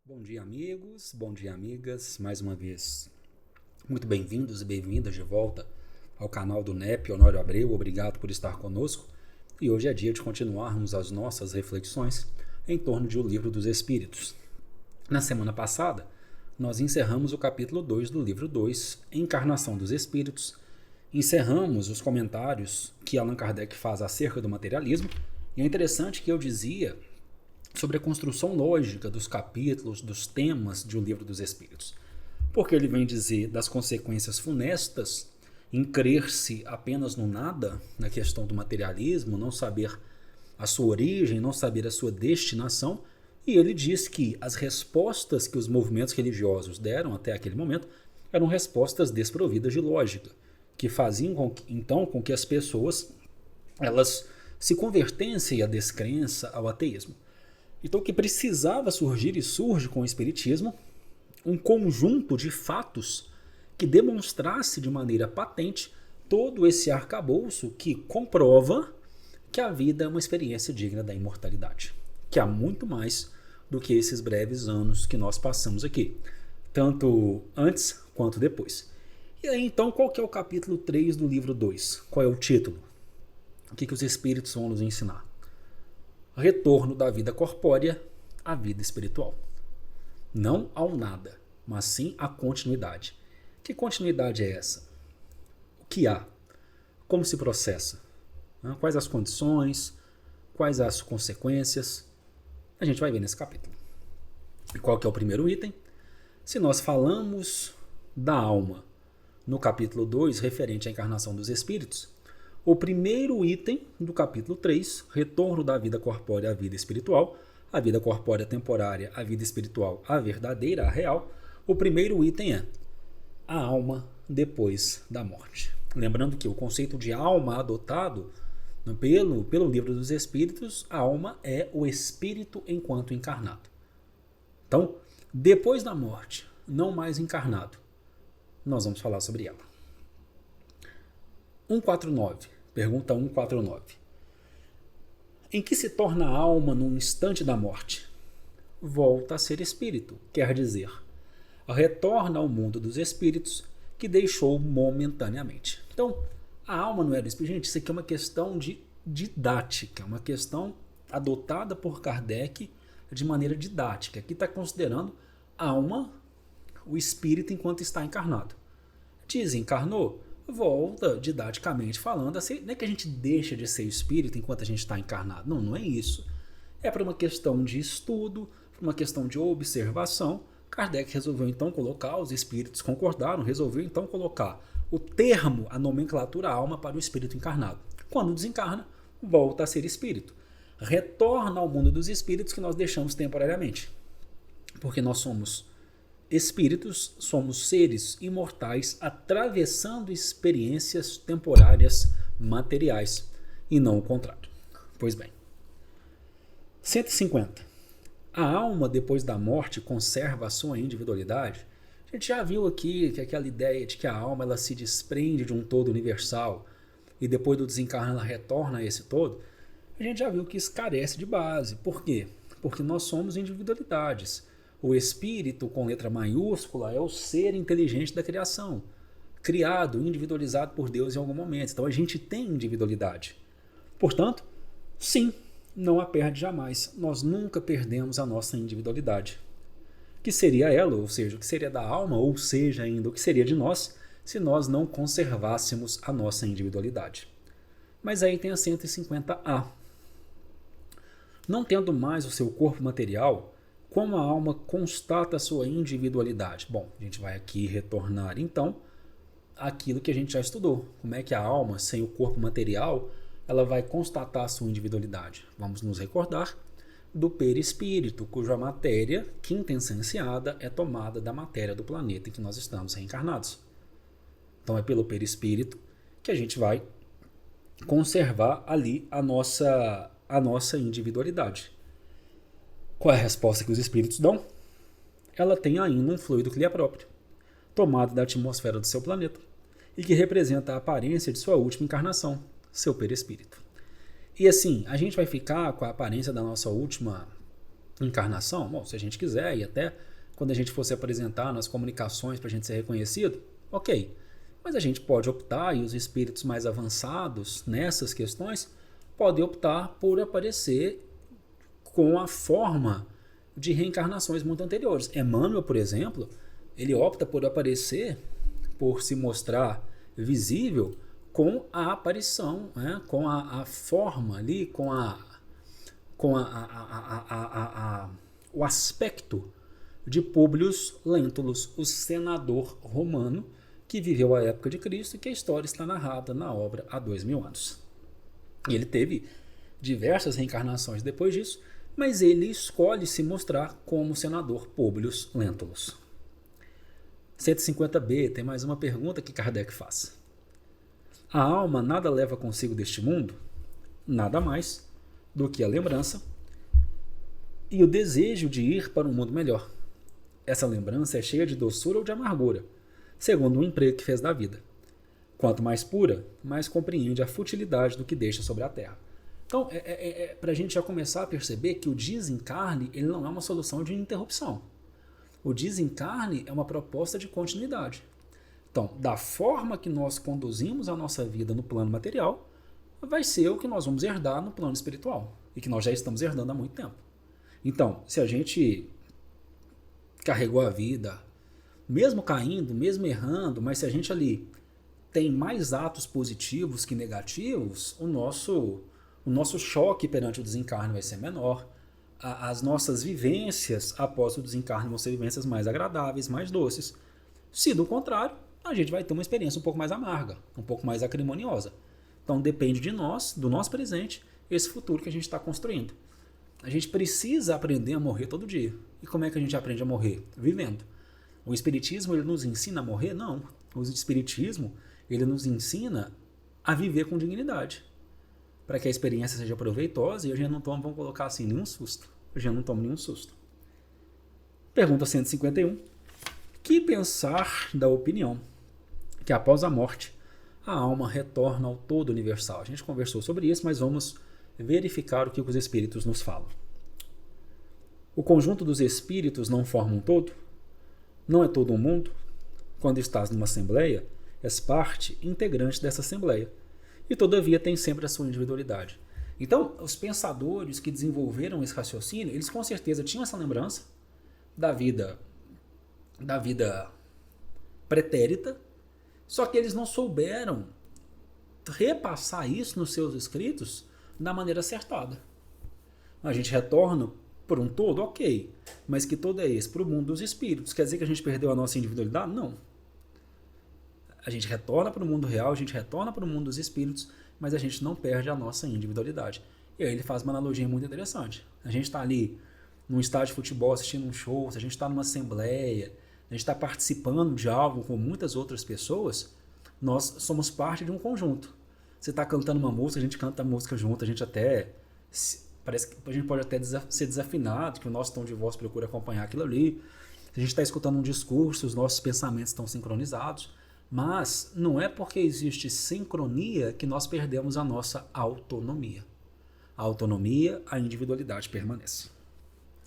Bom dia, amigos, bom dia, amigas, mais uma vez muito bem-vindos e bem-vindas de volta ao canal do NEP Honório Abreu, obrigado por estar conosco, e hoje é dia de continuarmos as nossas reflexões em torno de O Livro dos Espíritos. Na semana passada, nós encerramos o capítulo 2 do livro 2, Encarnação dos Espíritos, encerramos os comentários que Allan Kardec faz acerca do materialismo, e é interessante que eu dizia sobre a construção lógica dos capítulos, dos temas de O Livro dos Espíritos. Porque ele vem dizer das consequências funestas em crer-se apenas no nada, na questão do materialismo, não saber a sua origem, não saber a sua destinação, e ele diz que as respostas que os movimentos religiosos deram até aquele momento eram respostas desprovidas de lógica, que faziam então com que as pessoas elas se convertessem à descrença, ao ateísmo. Então, o que precisava surgir, e surge com o Espiritismo, um conjunto de fatos que demonstrasse de maneira patente todo esse arcabouço que comprova que a vida é uma experiência digna da imortalidade, que há muito mais do que esses breves anos que nós passamos aqui, tanto antes quanto depois. E aí, então, qual que é o capítulo 3 do livro 2? Qual é o título? O que os Espíritos vão nos ensinar? Retorno da vida corpórea à vida espiritual. Não ao nada, mas sim à continuidade. Que continuidade é essa? O que há? Como se processa? Quais as condições? Quais as consequências? A gente vai ver nesse capítulo. E qual que é o primeiro item? Se nós falamos da alma no capítulo 2, referente à encarnação dos espíritos, o primeiro item do capítulo 3, retorno da vida corpórea à vida espiritual, a vida corpórea temporária, a vida espiritual, a verdadeira, a real, o primeiro item é a alma depois da morte. Lembrando que o conceito de alma adotado pelo Livro dos Espíritos, a alma é o espírito enquanto encarnado. Então, depois da morte, não mais encarnado, nós vamos falar sobre ela. 149, pergunta 149. Em que se torna a alma no instante da morte? Volta a ser espírito, quer dizer, retorna ao mundo dos espíritos que deixou momentaneamente. Então, a alma não era o espírito. Gente, isso aqui é uma questão de didática, uma questão adotada por Kardec de maneira didática. Aqui está considerando a alma, o espírito enquanto está encarnado. Desencarnou? Volta, didaticamente falando, assim, não é que a gente deixa de ser espírito enquanto a gente está encarnado. Não, não é isso. É para uma questão de estudo, para uma questão de observação. Kardec resolveu então colocar, os espíritos concordaram, resolveu então colocar o termo, a nomenclatura alma para o espírito encarnado. Quando desencarna, volta a ser espírito. Retorna ao mundo dos espíritos que nós deixamos temporariamente. Porque nós somos espíritos, somos seres imortais atravessando experiências temporárias materiais e não o contrário. Pois bem. 150. A alma depois da morte conserva a sua individualidade? A gente já viu aqui que aquela ideia de que a alma ela se desprende de um todo universal e depois do desencarne ela retorna a esse todo. A gente já viu que isso carece de base. Por quê? Porque nós somos individualidades. O espírito, com letra maiúscula, é o ser inteligente da criação, criado, individualizado por Deus em algum momento. Então a gente tem individualidade. Portanto, sim, não a perde jamais. Nós nunca perdemos a nossa individualidade. Que seria ela, ou seja, o que seria da alma, ou seja ainda, o que seria de nós, se nós não conservássemos a nossa individualidade. Mas aí tem a 150A. Não tendo mais o seu corpo material, como a alma constata a sua individualidade? Bom, a gente vai aqui retornar então àquilo que a gente já estudou. Como é que a alma, sem o corpo material, ela vai constatar a sua individualidade? Vamos nos recordar do perispírito, cuja matéria quintessenciada é tomada da matéria do planeta em que nós estamos reencarnados. Então é pelo perispírito que a gente vai conservar ali a nossa individualidade. Qual é a resposta que os espíritos dão? Ela tem ainda um fluido que lhe é próprio, tomado da atmosfera do seu planeta, e que representa a aparência de sua última encarnação, seu perispírito. E assim, a gente vai ficar com a aparência da nossa última encarnação? Bom, se a gente quiser, e até quando a gente for se apresentar nas comunicações para a gente ser reconhecido, ok. Mas a gente pode optar, e os espíritos mais avançados nessas questões podem optar por aparecer com a forma de reencarnações muito anteriores. Emmanuel, por exemplo, ele opta por aparecer, por se mostrar visível com a aparição, né? Com a forma ali, com o aspecto de Públio Lentulus, o senador romano que viveu a época de Cristo e que a história está narrada na obra há 2000 anos. E ele teve diversas reencarnações depois disso, mas ele escolhe se mostrar como senador Públio Lentulus. 150b, tem mais uma pergunta que Kardec faz. A alma nada leva consigo deste mundo? Nada mais do que a lembrança e o desejo de ir para um mundo melhor. Essa lembrança é cheia de doçura ou de amargura, segundo o emprego que fez da vida. Quanto mais pura, mais compreende a futilidade do que deixa sobre a terra. Então, para a gente já começar a perceber que o desencarne ele não é uma solução de interrupção. O desencarne é uma proposta de continuidade. Então, da forma que nós conduzimos a nossa vida no plano material, vai ser o que nós vamos herdar no plano espiritual, e que nós já estamos herdando há muito tempo. Então, se a gente carregou a vida, mesmo caindo, mesmo errando, mas se a gente ali tem mais atos positivos que negativos, o nosso choque perante o desencarne vai ser menor. As nossas vivências após o desencarne vão ser vivências mais agradáveis, mais doces. Se do contrário, a gente vai ter uma experiência um pouco mais amarga, um pouco mais acrimoniosa. Então depende de nós, do nosso presente, esse futuro que a gente está construindo. A gente precisa aprender a morrer todo dia. E como é que a gente aprende a morrer? Vivendo. O Espiritismo ele nos ensina a morrer? Não. O Espiritismo ele nos ensina a viver com dignidade. Para que a experiência seja proveitosa e a gente não tome, vamos colocar assim, nenhum susto. A gente não toma nenhum susto. Pergunta 151. Que pensar da opinião que após a morte a alma retorna ao todo universal? A gente conversou sobre isso, mas vamos verificar o que os espíritos nos falam. O conjunto dos espíritos não forma um todo? Não é todo um mundo? Quando estás numa assembleia, és parte integrante dessa assembleia. E todavia tem sempre a sua individualidade. Então, os pensadores que desenvolveram esse raciocínio, eles com certeza tinham essa lembrança da vida pretérita, só que eles não souberam repassar isso nos seus escritos da maneira acertada. A gente retorna por um todo, ok, mas que todo é esse? Para o mundo dos espíritos. Quer dizer que a gente perdeu a nossa individualidade? Não. A gente retorna para o mundo real, a gente retorna para o mundo dos espíritos, mas a gente não perde a nossa individualidade. E aí ele faz uma analogia muito interessante. A gente está ali num estádio de futebol assistindo um show, se a gente está numa assembleia, a gente está participando de algo com muitas outras pessoas, nós somos parte de um conjunto. Você está cantando uma música, a gente canta a música junto, a gente até parece que a gente pode até ser desafinado, que o nosso tom de voz procura acompanhar aquilo ali. A gente está escutando um discurso, os nossos pensamentos estão sincronizados, mas não é porque existe sincronia que nós perdemos a nossa autonomia. A autonomia, a individualidade permanece.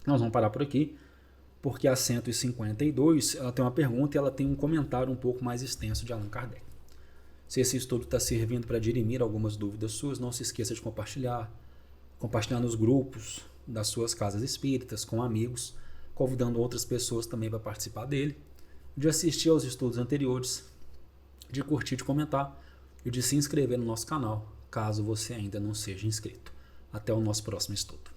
Nós vamos parar por aqui, porque a 152 ela tem uma pergunta e ela tem um comentário um pouco mais extenso de Allan Kardec. Se esse estudo está servindo para dirimir algumas dúvidas suas, não se esqueça de compartilhar nos grupos das suas casas espíritas, com amigos, convidando outras pessoas também para participar dele, de assistir aos estudos anteriores, de curtir, de comentar e de se inscrever no nosso canal, caso você ainda não seja inscrito. Até o nosso próximo estudo.